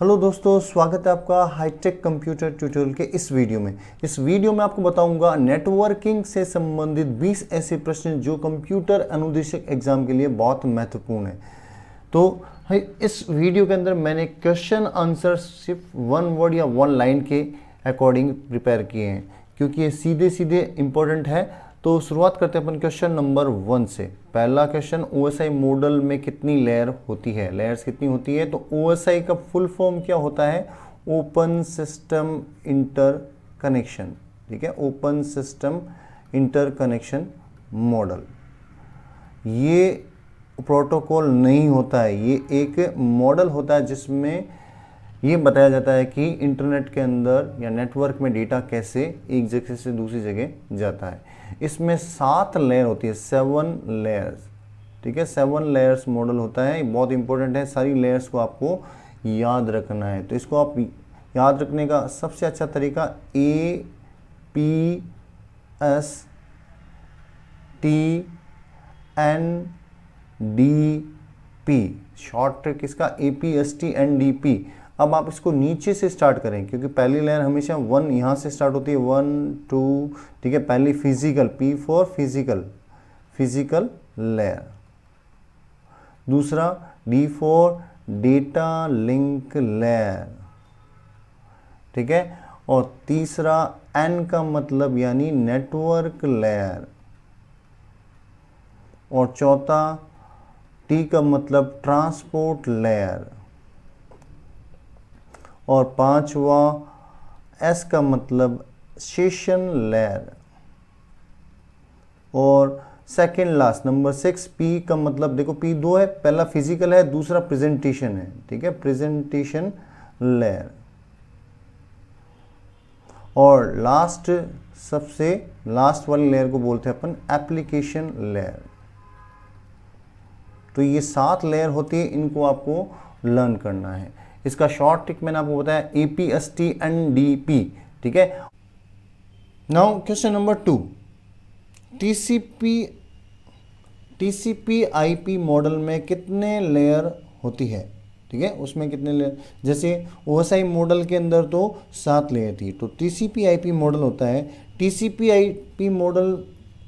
Hello दोस्तों, स्वागत है आपका हाईटेक कंप्यूटर ट्यूटोरियल के इस वीडियो में। इस वीडियो में आपको बताऊंगा नेटवर्किंग से संबंधित 20 ऐसे प्रश्न जो कंप्यूटर अनुदेशक एग्जाम के लिए बहुत महत्वपूर्ण है। तो इस वीडियो के अंदर मैंने क्वेश्चन आंसर सिर्फ वन वर्ड या वन लाइन के अकॉर्डिंग प्रिपेयर किए हैं, क्योंकि ये सीधे सीधे इंपॉर्टेंट है। तो शुरुआत करते हैं अपन क्वेश्चन नंबर 1 से। पहला क्वेश्चन, ओएसआई मॉडल में कितनी लेयर होती है, लेयर्स कितनी होती है। तो ओएसआई का फुल फॉर्म क्या होता है? Open system inter connection. ठीक है, open system inter connection model. ये प्रोटोकॉल नहीं होता है, ये एक मॉडल होता है जिसमें ये बताया जाता है कि इंटरनेट के अंदर या नेटवर्क में डेटा कैसे एक जगह से दूसरी जगह जाता है। इसमें 7 लेयर होती है, 7 लेयर्स। ठीक है, 7 लेयर्स मॉडल होता है। ये बहुत इंपॉर्टेंट है, सारी लेयर्स को आपको याद रखना है। तो इसको आप याद रखने का सबसे अच्छा तरीका APSTNDP, शॉर्ट ट्रिक इसका APSTNDP। अब आप इसको नीचे से स्टार्ट करें, क्योंकि पहली लेयर हमेशा 1 यहाँ से स्टार्ट होती है, 1 2। ठीक है, पहली physical, P for physical, physical layer. दूसरा D for data link layer. ठीक है, और तीसरा N का मतलब यानी नेटवर्क लेयर। और चौथा T का मतलब ट्रांसपोर्ट लेयर। और पांचवा S का मतलब सेशन लेयर। और सेकेंड लास्ट नंबर 6 P का मतलब, देखो P 2 है, पहला फिजिकल है, दूसरा प्रेजेंटेशन है। ठीक है, प्रेजेंटेशन लेयर। और लास्ट, सबसे लास्ट वाली लेयर को बोलते हैं अपन एप्लीकेशन लेयर। तो ये 7 लेयर होती है, इनको आपको लर्न करना है। इसका शॉर्ट ट्रिक मैंने आपको बताया APSTNDP। ठीक है, now question number 2, TCP IP model में कितने लेयर होती है। ठीक है, उसमें कितने लेयर, जैसे OSI मॉडल के अंदर तो 7 लेयर थी, तो TCP IP मॉडल होता है। TCP IP मॉडल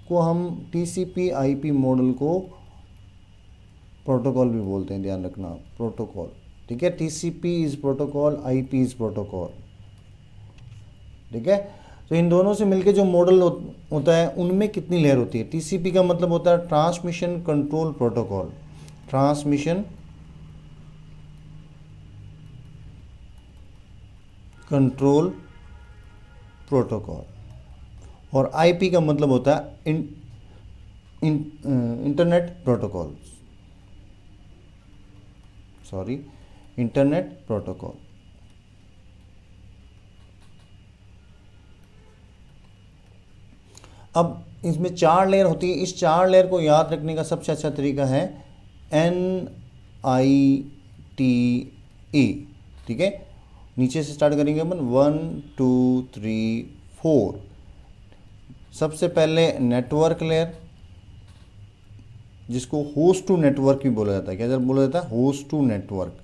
को हम TCP IP मॉडल को प्रोटोकॉल भी बोलते हैं, ध्यान रखना, प्रोटोकॉल। ठीक है, TCP is protocol, IP is protocol. ठीक है, तो इन दोनों से मिलके जो मॉडल होता है उनमें कितनी लेयर होती है। TCP का मतलब होता है transmission control protocol, transmission control protocol. और IP का मतलब होता है internet protocol, sorry, internet protocol. अब इसमें 4 लेयर होती है, इस 4 लेयर को याद रखने का सबसे अच्छा तरीका है NITE। ठीक है, नीचे से स्टार्ट करेंगे अपन, 1 2 3 4। सबसे पहले नेटवर्क लेयर, जिसको होस्ट टू नेटवर्क भी बोला जाता है। क्या बोला जाता है? Host to network.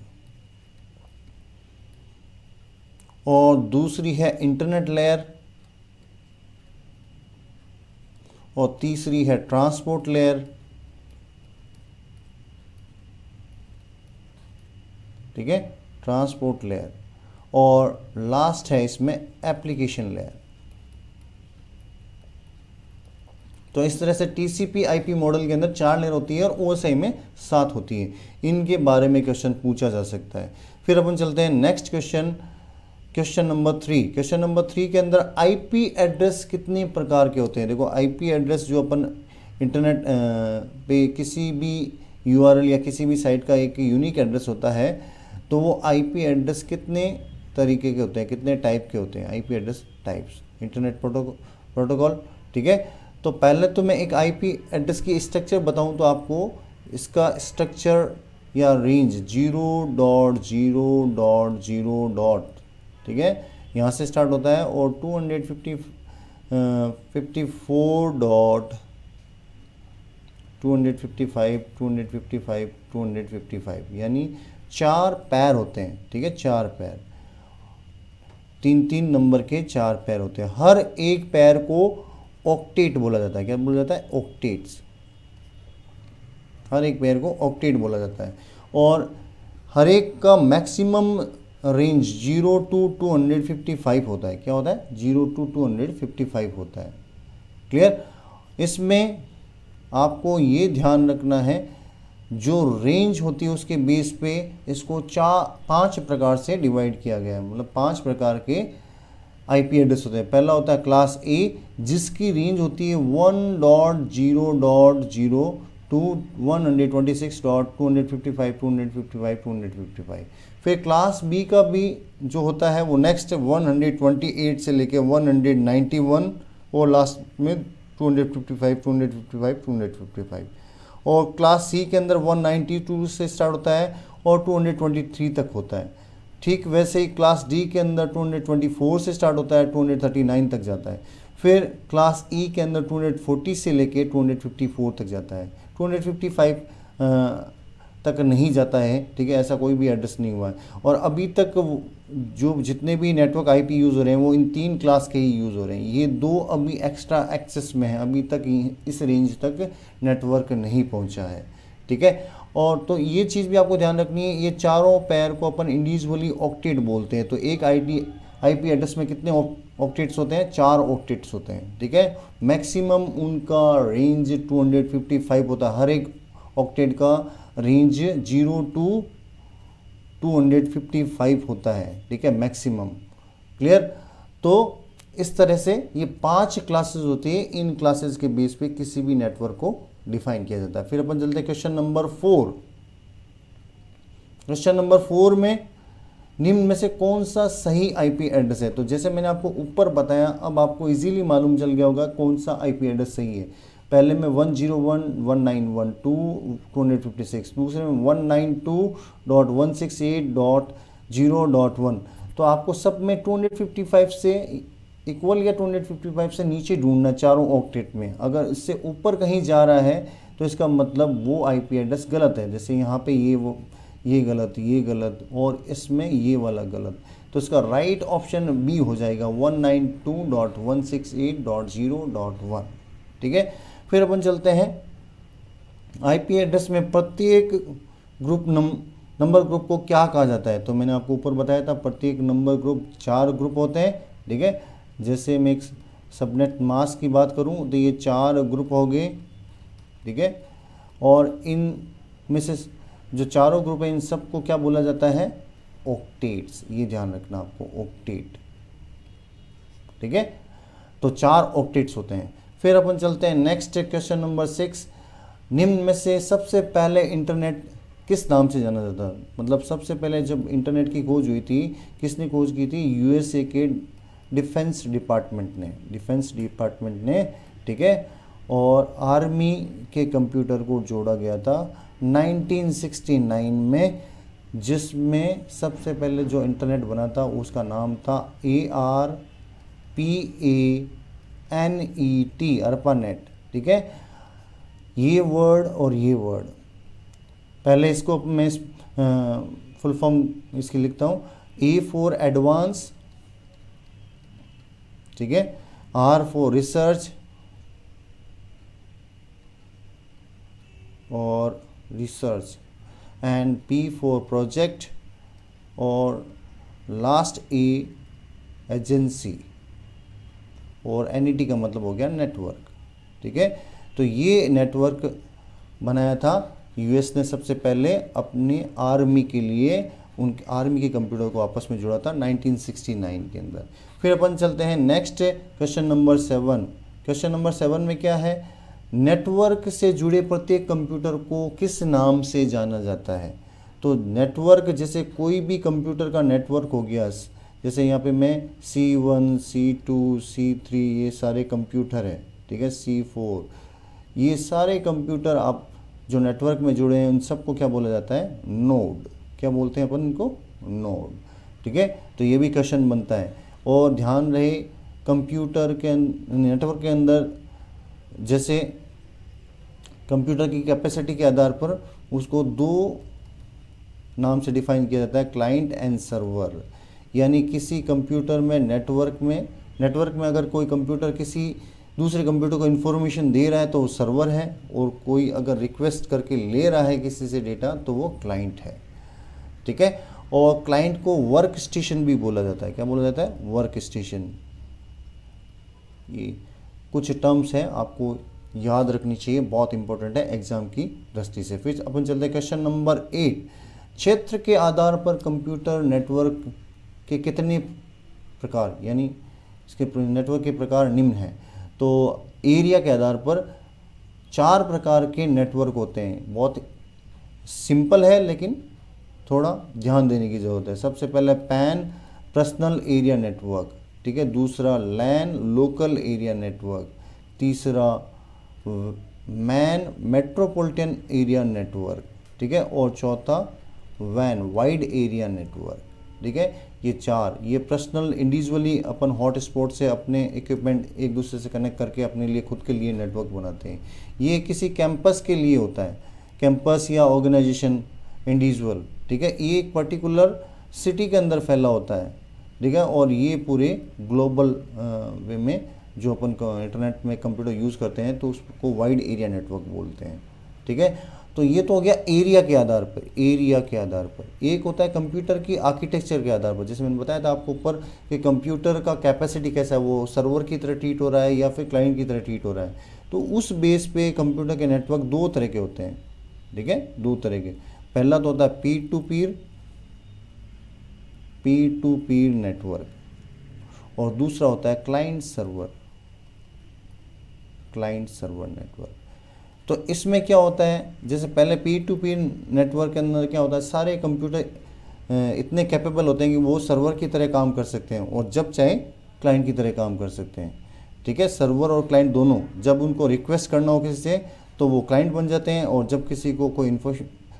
और दूसरी है इंटरनेट लेयर। और तीसरी है ट्रांसपोर्ट लेयर। ठीक है, ट्रांसपोर्ट लेयर। और लास्ट है इसमें एप्लीकेशन लेयर। तो इस तरह से TCP IP मॉडल के अंदर 4 लेयर होती है और OSI में 7 होती है। इनके बारे में क्वेश्चन पूछा जा सकता है। फिर अपन चलते हैं next question, question number 3। Question number 3 के अंदर IP एड्रेस कितने प्रकार के होते हैं। देखो, IP एड्रेस जो अपन इंटरनेट पे किसी भी URL या किसी भी साइट का एक यूनिक एड्रेस होता है, तो वो IP एड्रेस कितने तरीके के होते हैं, कितने टाइप के होते हैं। IP address types, internet protocol. ठीक है, तो पहले तो मैं एक IP एड्रेस की स्ट्रक्चर बताऊं तो आपको इसका स्ट्रक्चर या रेंज 0.0.0. ठीक है, यहाँ से स्टार्ट होता है और 255 255 यानी 4 पैर होते हैं, ठीक है, 4 पैर, 3 नंबर के 4 पैर होते हैं। हर एक पैर को ऑक्टेट बोला जाता है। क्या बोला जाता है? ऑक्टेट्स। हर एक पैर को ऑक्टेट बोला जाता है। और हर एक का मैक्सिमम रेंज 0 to 255 होता है। क्या होता है? 0 to 255 होता है। क्लियर? इसमें आपको ये ध्यान रखना है, जो रेंज होती है उसके बेस पे इसको 5 प्रकार से डिवाइड किया गया है। मतलब 5 प्रकार के आईपी एड्रेस होते हैं। पहला होता है क्लास ए, जिसकी रेंज होती है 1.0.0 to 126.255. फिर क्लास बी का भी जो होता है वो नेक्स्ट 128 से लेके 191 और लास्ट में 255. और क्लास सी के अंदर 192 से स्टार्ट होता है और 223 तक होता है। ठीक वैसे ही क्लास डी के अंदर 224 से स्टार्ट होता है, 239 तक जाता है। फिर क्लास ई के अंदर 240 से लेके 254 तक जाता है। 255 तक नहीं जाता है, ठीक है, ऐसा कोई भी एड्रेस नहीं हुआ है। और अभी तक जो जितने भी नेटवर्क आईपी यूज़ हो रहे हैं वो इन 3 क्लास के ही यूज़ हो रहे हैं। ये 2 अभी एक्स्ट्रा एक्सेस में है, अभी तक इस रेंज तक नेटवर्क नहीं पहुंचा है, ठीक है। और तो ये चीज़ भी आपको ध्यान रखनी है, ये चारों पैर को अपन इंडिविजुअली ऑक्टेट बोलते हैं। तो एक आईपी एड्रेस में कितने ऑक्टेट्स होते हैं? 4 ऑक्टेट्स होते हैं, ठीक है। मैक्सिमम उनका रेंज 255 होता है। हर एक ऑक्टेट का रेंज 0 to 255 होता है, ठीक है, मैक्सिमम। क्लियर? तो इस तरह से ये 5 क्लासेस होती है। इन क्लासेस के बेस पे किसी भी नेटवर्क को डिफाइन किया जाता है। फिर अपन चलते हैं क्वेश्चन नंबर 4। क्वेश्चन नंबर 4 में निम्न में से कौन सा सही आईपी एड्रेस है? तो जैसे मैंने आपको ऊपर बताया, अब आपको इजीली मालूम चल गया होगा कौन सा आईपी एड्रेस सही है। पहले में 101.191.256, दूसरे में 192.168.0.1। तो आपको सब में 255 से इक्वल या 255 से नीचे ढूंढना चारों ऑक्टेट में। अगर इससे ऊपर कहीं जा रहा है तो इसका मतलब वो आईपी एड्रेस गलत है। जैसे यहाँ पे ये गलत, ये गलत और इसमें ये वाला गलत, तो इसका राइट ऑप्शन बी हो जाएगा 192.168.0.1, ठीक है। फिर अपन चलते हैं आईपी एड्रेस में प्रत्येक ग्रुप नंबर ग्रुप को क्या कहा जाता है। तो मैंने आपको ऊपर बताया था प्रत्येक नंबर ग्रुप 4 ग्रुप होते हैं, ठीक है। जैसे मैं एक सबनेट मास्क की बात करूं तो ये 4 ग्रुप हो गए, ठीक है। और इन में से जो चारों ग्रुप है इन सबको क्या बोला जाता है? ऑक्टेट्स। ये ध्यान रखना आपको, ऑक्टेट, ठीक है। तो 4 ऑक्टेट्स होते हैं। फिर अपन चलते हैं नेक्स्ट क्वेश्चन नंबर 6। निम्न में से सबसे पहले इंटरनेट किस नाम से जाना जाता है? मतलब सबसे पहले जब इंटरनेट की खोज हुई थी, किसने खोज की थी? यूएसए के डिफेंस डिपार्टमेंट ने, ठीक है। और आर्मी के कंप्यूटर को जोड़ा गया था 1969 में, जिसमें सबसे पहले जो इंटरनेट बना था उसका नाम था ARPANET, ARPANET, ठीक है। ये वर्ड और ये वर्ड, पहले इसको मैं फुल फॉर्म इसकी लिखता हूँ। A फॉर एडवांस, ठीक है, R फॉर रिसर्च और research, and P for project और लास्ट A एजेंसी, और NET का मतलब हो गया नेटवर्क, ठीक है। तो ये नेटवर्क बनाया था यूएस ने सबसे पहले अपनी आर्मी के लिए, उनके आर्मी के कंप्यूटर को आपस में जोड़ा था 1969 के अंदर। फिर अपन चलते हैं next question number 7। Question number 7 में क्या है? नेटवर्क से जुड़े प्रत्येक कंप्यूटर को किस नाम से जाना जाता है? तो नेटवर्क, जैसे कोई भी कंप्यूटर का नेटवर्क हो गया, जैसे यहाँ पे मैं C1, C2, C3 ये सारे कंप्यूटर है, ठीक है, C4, ये सारे कंप्यूटर आप जो नेटवर्क में जुड़े हैं उन सबको क्या बोला जाता है? नोड। क्या बोलते हैं अपन इनको? नोड, ठीक है। तो ये भी क्वेश्चन बनता है। और ध्यान रहे कंप्यूटर के नेटवर्क के अंदर, जैसे कंप्यूटर की कैपेसिटी के आधार पर उसको 2 नाम से डिफाइन किया जाता है क्लाइंट एंड सर्वर। यानी किसी कंप्यूटर में नेटवर्क में अगर कोई कंप्यूटर किसी दूसरे कंप्यूटर को इन्फॉर्मेशन दे रहा है तो वो सर्वर है, और कोई अगर रिक्वेस्ट करके ले रहा है किसी से डेटा तो वो क्लाइंट है। ठीक है, और क्लाइंट को वर्क स्टेशन भी बोला जाता है। क्या बोला जाता है? Work station. ये कुछ टर्म्स हैं, आपको याद रखनी चाहिए, बहुत इंपॉर्टेंट है एग्जाम की दृष्टि से। फिर अपन चलते हैं क्वेश्चन नंबर 8। क्षेत्र के आधार पर कंप्यूटर नेटवर्क के कितने प्रकार, यानी इसके नेटवर्क के प्रकार निम्न हैं। तो एरिया के आधार पर 4 प्रकार के नेटवर्क होते हैं। बहुत सिंपल है लेकिन थोड़ा ध्यान देने की ज़रूरत है। सबसे पहले पैन, पर्सनल एरिया नेटवर्क। ठीक है, दूसरा लैन, लोकल एरिया नेटवर्क। तीसरा मैन, मेट्रोपॉलिटन एरिया नेटवर्क। ठीक है, और चौथा वैन, वाइड एरिया नेटवर्क। ठीक है, ये 4, ये पर्सनल इंडिविजुअली अपन हॉटस्पॉट से अपने इक्विपमेंट एक दूसरे से कनेक्ट करके अपने लिए खुद के लिए नेटवर्क बनाते हैं। ये किसी कैंपस के लिए होता है, कैंपस या ऑर्गेनाइजेशन इंडिविजुअल। ठीक है, ये एक पर्टिकुलर सिटी के अंदर फैला होता है। ठीक है, और ये पूरे ग्लोबल वे में जो अपन इंटरनेट में कंप्यूटर यूज़ करते हैं तो उसको वाइड एरिया नेटवर्क बोलते हैं। ठीक है, तो ये तो हो गया एरिया के आधार पर। एरिया के आधार पर एक होता है कंप्यूटर की आर्किटेक्चर के आधार पर, जैसे मैंने बताया था आपको ऊपर कि कंप्यूटर का कैपेसिटी कैसा है, वो सर्वर की तरह ट्रीट हो रहा है या फिर क्लाइंट की तरह ट्रीट हो रहा है। तो उस बेस पे कंप्यूटर के नेटवर्क 2 तरह के होते हैं। ठीक है, 2 तरह के। पहला तो होता है पीर टू पीर नेटवर्क, और दूसरा होता है क्लाइंट सर्वर नेटवर्क। तो इसमें क्या होता है, जैसे पहले पीर टू पीर नेटवर्क के अंदर क्या होता है, सारे कंप्यूटर इतने कैपेबल होते हैं कि वो सर्वर की तरह काम कर सकते हैं और जब चाहे क्लाइंट की तरह काम कर सकते हैं। ठीक है, सर्वर और क्लाइंट दोनों, जब उनको रिक्वेस्ट करना हो किसी से तो वो क्लाइंट बन जाते हैं, और जब किसी को कोई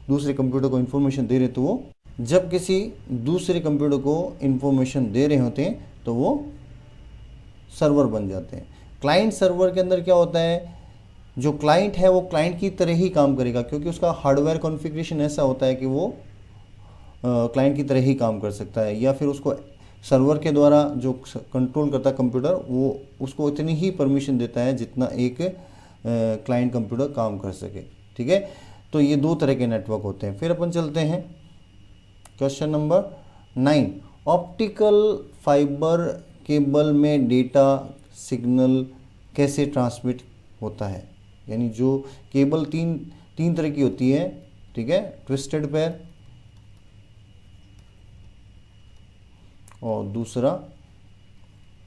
दूसरे कंप्यूटर को इन्फॉर्मेशन दे रहे तो वो जब किसी दूसरे कंप्यूटर को इन्फॉर्मेशन दे रहे होते हैं तो वो सर्वर बन जाते हैं। क्लाइंट सर्वर के अंदर क्या होता है, जो क्लाइंट है वो क्लाइंट की तरह ही काम करेगा, क्योंकि उसका हार्डवेयर कॉन्फ़िगरेशन ऐसा होता है कि वो क्लाइंट की तरह ही काम कर सकता है, या फिर उसको सर्वर के द्वारा जो कंट्रोल करता है कंप्यूटर वो उसको इतनी ही परमिशन देता है जितना एक क्लाइंट कंप्यूटर काम कर सके। ठीक है, तो ये 2 तरह के नेटवर्क होते हैं। फिर अपन चलते हैं question number 9। Optical fibre cable में डेटा सिग्नल कैसे ट्रांसमिट होता है। यानी जो केबल तीन तरह की होती है। ठीक है, ट्विस्टेड पेयर, और दूसरा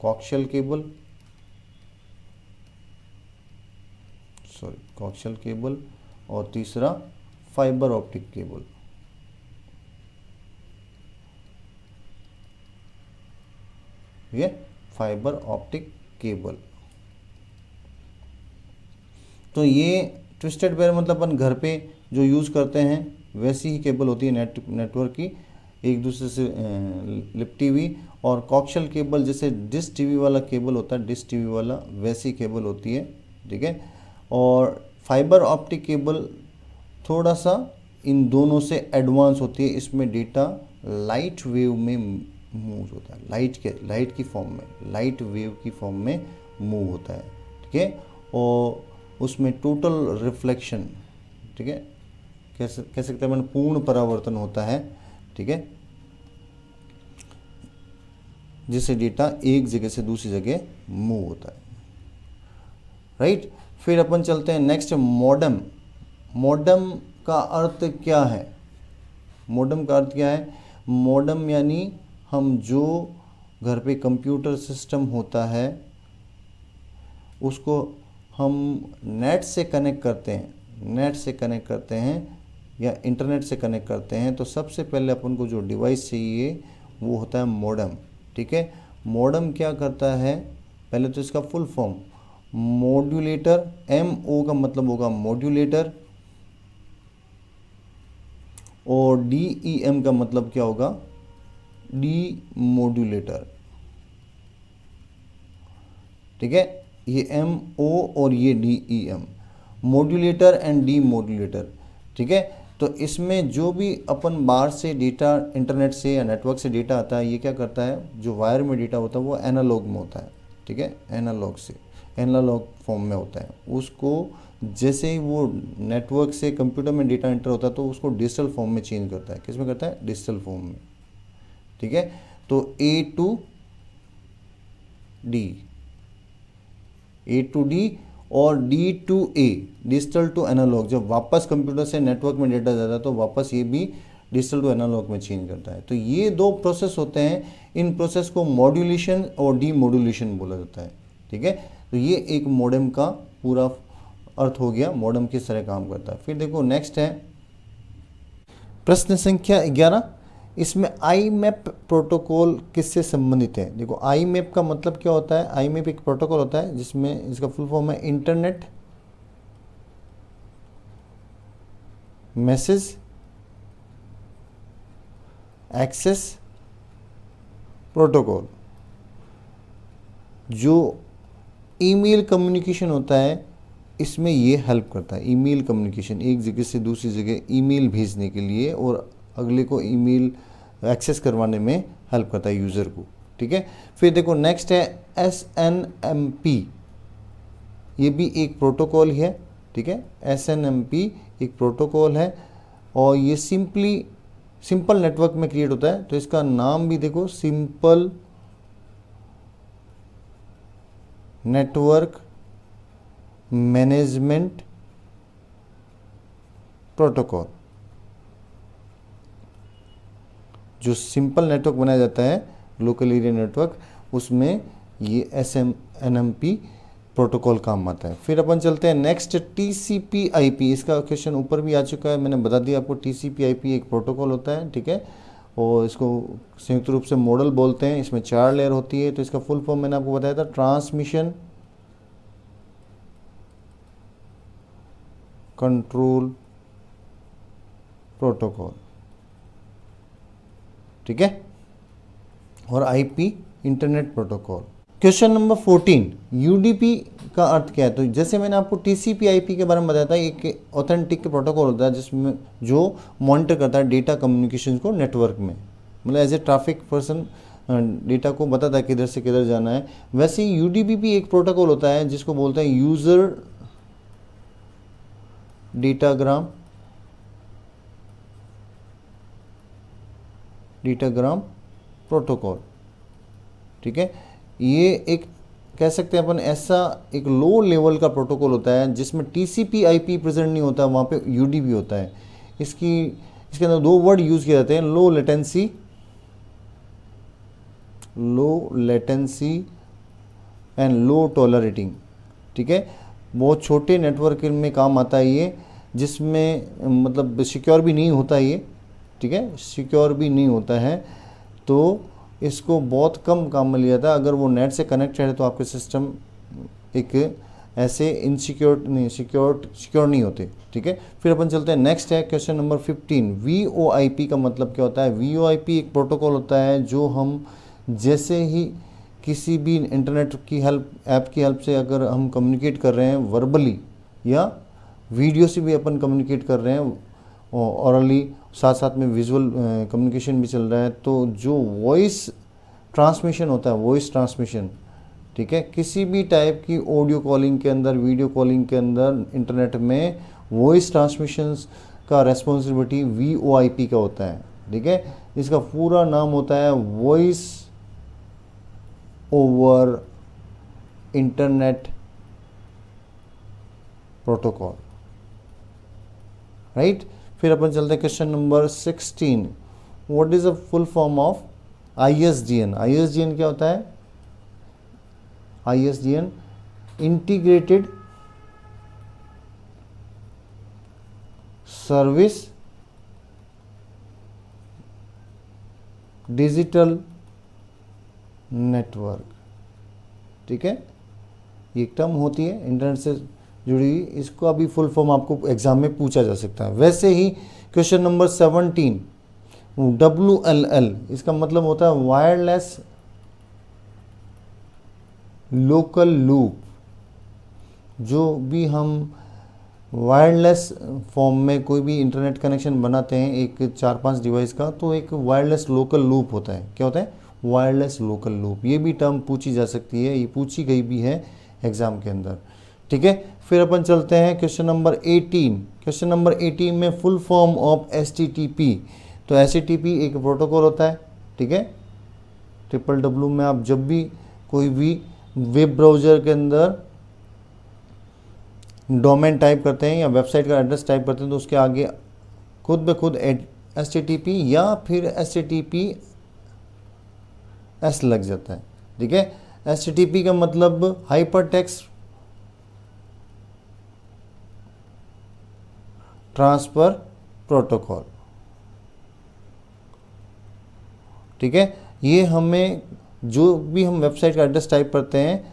कोक्शियल केबल, और तीसरा फाइबर ऑप्टिक केबल। ये फाइबर ऑप्टिक केबल। तो ये ट्विस्टेड पेयर मतलब अपन घर पे जो यूज़ करते हैं वैसी ही केबल होती है नेटवर्क की, एक दूसरे से लिपटी हुई। और कोक्शियल केबल जैसे डिश टीवी वाला केबल होता है, डिश टीवी वाला वैसी केबल होती है। ठीक है, और फाइबर ऑप्टिक केबल थोड़ा सा इन दोनों से एडवांस होती है। इसमें डेटा लाइट वेव में मूव होता है, लाइट की फॉर्म में, लाइट वेव की फॉर्म में मूव होता है। ठीक है, और उसमें टोटल रिफ्लेक्शन, ठीक है, कह सकते हैं पूर्ण परावर्तन होता है। ठीक है, जिससे डेटा एक जगह से दूसरी जगह मूव होता है। राइट, फिर अपन चलते हैं नेक्स्ट, मॉडेम। मॉडेम का अर्थ क्या है? मॉडेम का अर्थ क्या है? मॉडेम यानी हम जो घर पे कंप्यूटर सिस्टम होता है उसको हम नेट से कनेक्ट करते हैं या इंटरनेट से कनेक्ट करते हैं, तो सबसे पहले अपन को जो डिवाइस चाहिए वो होता है मॉडेम। ठीक है, मॉडेम क्या करता है, पहले तो इसका फुल फॉर्म मॉड्यूलेटर, MO का मतलब होगा मॉड्यूलेटर, और DEM का मतलब क्या होगा, डीमॉड्यूलेटर। ठीक है, ये MO और ये DEM, मॉड्यूलेटर एंड डीमॉड्यूलेटर। ठीक है, तो इसमें जो भी अपन बाहर से डेटा इंटरनेट से या नेटवर्क से डेटा आता है, ये क्या करता है, जो वायर में डेटा होता है वो एनालॉग में होता है, ठीक है, एनालॉग फॉर्म में होता है। उसको जैसे ही वो नेटवर्क से कंप्यूटर में डेटा एंटर होता है तो उसको डिजिटल फॉर्म में चेंज करता है। किस में करता है, डिजिटल फॉर्म में, ठीक है। तो A to D और D to A, digital to analog, जब वापस कंप्यूटर से नेटवर्क में डेटा जाता है तो वापस ये भी डिजिटल टू एनालॉग में चेंज करता है। तो ये दो प्रोसेस होते हैं, इन प्रोसेस को मॉड्यूलेशन और डीमॉड्यूलेशन बोला जाता है, ठीक है। तो ये एक मॉडेम का पूरा अर्थ हो गया, मॉडेम किस तरह काम करता है। फिर देखो नेक्स्ट है प्रश्न संख्या 11, इसमें IMAP प्रोटोकॉल किससे संबंधित है। देखो IMAP का मतलब क्या होता है, IMAP एक प्रोटोकॉल होता है जिसमें इसका फुल फॉर्म है इंटरनेट मैसेज एक्सेस प्रोटोकॉल। जो ईमेल कम्युनिकेशन होता है इसमें ये हेल्प करता है। ईमेल कम्युनिकेशन, एक जगह से दूसरी जगह ईमेल भेजने के लिए और अगले को ईमेल एक्सेस करवाने में हेल्प करता है यूज़र को, ठीक है। फिर देखो नेक्स्ट है SNMP, ये भी एक प्रोटोकॉल है, ठीक है। SNMP एक प्रोटोकॉल है और ये सिंपल नेटवर्क में क्रिएट होता है। तो इसका नाम भी देखो, सिंपल नेटवर्क मैनेजमेंट प्रोटोकॉल। जो सिंपल नेटवर्क बनाया जाता है, लोकल एरिया नेटवर्क, उसमें ये SNMP प्रोटोकॉल काम आता है। फिर अपन चलते हैं नेक्स्ट TCP/IP। इसका क्वेश्चन ऊपर भी आ चुका है, मैंने बता दिया आपको। TCP/IP एक प्रोटोकॉल होता है, ठीक है, और इसको संयुक्त रूप से मॉडल बोलते हैं। इसमें 4 लेयर होती है। तो इसका फुल फॉर्म मैंने आपको बताया था, ट्रांसमिशन कंट्रोल प्रोटोकॉल, ठीक है, और IP internet protocol. Question number 14, UDP का अर्थ क्या है। तो जैसे मैंने आपको TCP/IP के बारे में बताया था, एक ऑथेंटिक प्रोटोकॉल होता है जिसमें जो मॉनिटर करता है डेटा कम्युनिकेशन को नेटवर्क में, मतलब as a traffic person data को बताता है किधर से किधर जाना है। वैसे ही UDP भी एक प्रोटोकॉल होता है जिसको बोलते हैं यूज़र डेटाग्राम प्रोटोकॉल, ठीक है। ये एक कह सकते हैं अपन ऐसा एक लो लेवल का प्रोटोकॉल होता है जिसमें TCP/IP प्रेजेंट नहीं होता, वहाँ पे UDP होता है। इसके अंदर 2 वर्ड यूज़ किए जाते हैं, low latency and low tolerating, ठीक है। बहुत छोटे नेटवर्क में काम आता है ये, जिसमें मतलब सिक्योर भी नहीं होता ये, ठीक है, सिक्योर भी नहीं होता है। तो इसको बहुत कम काम में लिया था। अगर वो नेट से कनेक्टेड है तो आपके सिस्टम एक ऐसे सिक्योर नहीं होते, ठीक है। फिर अपन चलते हैं नेक्स्ट है क्वेश्चन नंबर 15, VoIP का मतलब क्या होता है। VoIP एक प्रोटोकॉल होता है जो हम जैसे ही किसी भी इंटरनेट की ऐप की हेल्प से अगर हम कम्युनिकेट कर रहे हैं वर्बली या वीडियो से भी अपन कम्युनिकेट कर रहे हैं, ऑरली, साथ साथ में विजुअल कम्युनिकेशन भी चल रहा है। तो जो वॉइस ट्रांसमिशन होता है, वॉइस ट्रांसमिशन, ठीक है, किसी भी टाइप की ऑडियो कॉलिंग के अंदर, वीडियो कॉलिंग के अंदर, इंटरनेट में वॉइस ट्रांसमिशन का रेस्पॉन्सिबिलिटी VoIP का होता है, ठीक है। इसका पूरा नाम होता है voice over internet protocol, right. फिर अपन चलते हैं question number 16, what is the full form of ISDN। ISDN क्या होता है। ISDN integrated service digital network, ठीक है। ये एक टर्म होती है इंटरनेट से जुड़ी हुई, इसको अभी फुल फॉर्म आपको एग्जाम में पूछा जा सकता है। वैसे ही क्वेश्चन नंबर 17, WLL, इसका मतलब होता है वायरलेस लोकल लूप। जो भी हम वायरलेस फॉर्म में कोई भी इंटरनेट कनेक्शन बनाते हैं एक 4-5 डिवाइस का, तो एक वायरलेस लोकल लूप होता है। क्या होता है? Wireless local loop. ये भी टर्म पूछी जा सकती है, ये पूछी गई भी है एग्जाम के अंदर। ठीक है, फिर अपन चलते हैं क्वेश्चन नंबर 18। क्वेश्चन नंबर 18 में फुल फॉर्म ऑफ HTTP। तो HTTP एक प्रोटोकॉल होता है। ठीक है, www में आप जब भी कोई भी वेब ब्राउज़र के अंदर डोमेन टाइप करते हैं या वेबसाइट का एड्रेस टाइप करते हैं तो उसके आगे खुद ब खुद HTTP या फिर HTTPS लग जाता है। ठीक है, HTTP का मतलब हाइपर टेक्स्ट ट्रांसफर प्रोटोकॉल। ठीक है, ये हमें जो भी हम वेबसाइट का एड्रेस टाइप करते हैं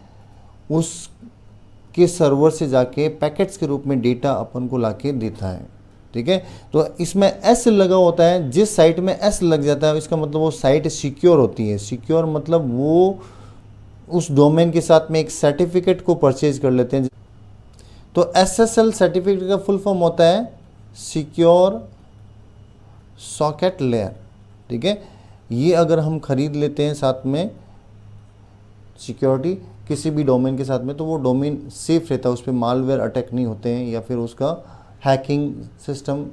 उसके सर्वर से जाके पैकेट्स के रूप में डेटा अपन को लाके देता है। ठीक है, तो इसमें एस लगा होता है। जिस साइट में एस लग जाता है इसका मतलब वो साइट सिक्योर होती है। सिक्योर मतलब वो उस डोमेन के साथ में एक सर्टिफिकेट को परचेज कर लेते हैं। तो SSL सर्टिफिकेट का फुल फॉर्म होता है सिक्योर सॉकेट लेयर। ठीक है, ये अगर हम खरीद लेते हैं साथ में सिक्योरिटी किसी भी डोमेन के साथ में, तो वो डोमेन सेफ रहता है, उस पर मालवेयर अटैक नहीं होते हैं या फिर उसका हैकिंग सिस्टम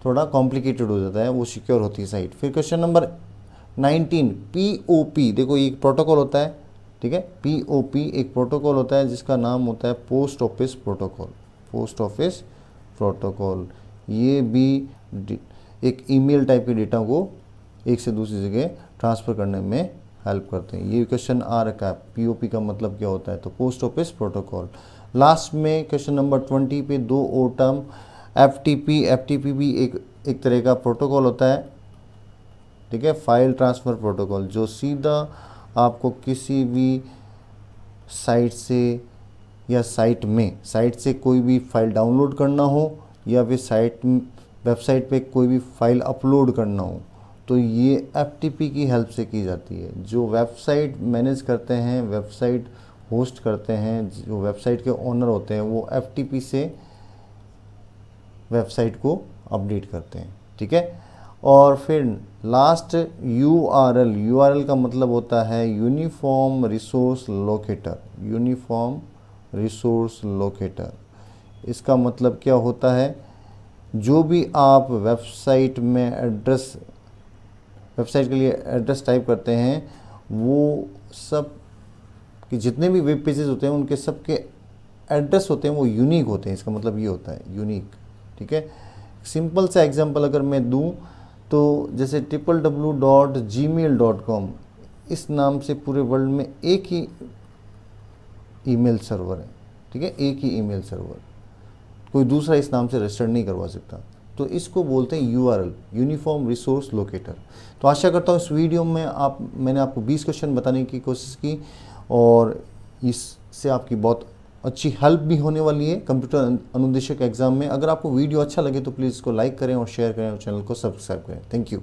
थोड़ा कॉम्प्लिकेटेड हो जाता है, वो सिक्योर होती है साइट। फिर क्वेश्चन नंबर 19 POP। देखो ये एक प्रोटोकॉल होता है। ठीक है, POP एक प्रोटोकॉल होता है जिसका नाम होता है post office protocol. Post office protocol ये भी एक ईमेल टाइप के डेटा को एक से दूसरी जगह ट्रांसफ़र करने में हेल्प करते हैं। ये क्वेश्चन आ रखा है, POP का मतलब क्या होता है, तो पोस्ट ऑफिस प्रोटोकॉल। लास्ट में क्वेश्चन नंबर 20 पे 2 और टर्म FTP भी एक तरह का प्रोटोकॉल होता है। ठीक है, फाइल ट्रांसफ़र प्रोटोकॉल, जो सीधा आपको किसी भी साइट से या साइट से कोई भी फाइल डाउनलोड करना हो या फिर वेबसाइट पे कोई भी फाइल अपलोड करना हो तो ये FTP की हेल्प से की जाती है। जो वेबसाइट मैनेज करते हैं, वेबसाइट होस्ट करते हैं, जो वेबसाइट के ओनर होते हैं, वो FTP से वेबसाइट को अपडेट करते हैं। ठीक है, और फिर लास्ट URL का मतलब होता है uniform resource locator. Uniform resource locator, इसका मतलब क्या होता है, जो भी आप वेबसाइट के लिए एड्रेस टाइप करते हैं, वो सब कि जितने भी वेब पेजेस होते हैं उनके सब के एड्रेस होते हैं वो यूनिक होते हैं। इसका मतलब ये होता है यूनिक। ठीक है, सिंपल सा एग्जांपल अगर मैं दूं तो जैसे www.gmail.com इस नाम से पूरे वर्ल्ड में एक ही ईमेल सर्वर है। ठीक है, एक ही ईमेल सर्वर, कोई दूसरा इस नाम से रजिस्टर नहीं करवा सकता। तो इसको बोलते हैं URL, यूनिफॉर्म रिसोर्स लोकेटर। तो आशा करता हूँ इस वीडियो में मैंने आपको 20 क्वेश्चन बताने की कोशिश की और इससे आपकी बहुत अच्छी हेल्प भी होने वाली है कंप्यूटर अनुदेशक एग्जाम में। अगर आपको वीडियो अच्छा लगे तो प्लीज़ इसको लाइक करें और शेयर करें और चैनल को सब्सक्राइब करें। Thank you.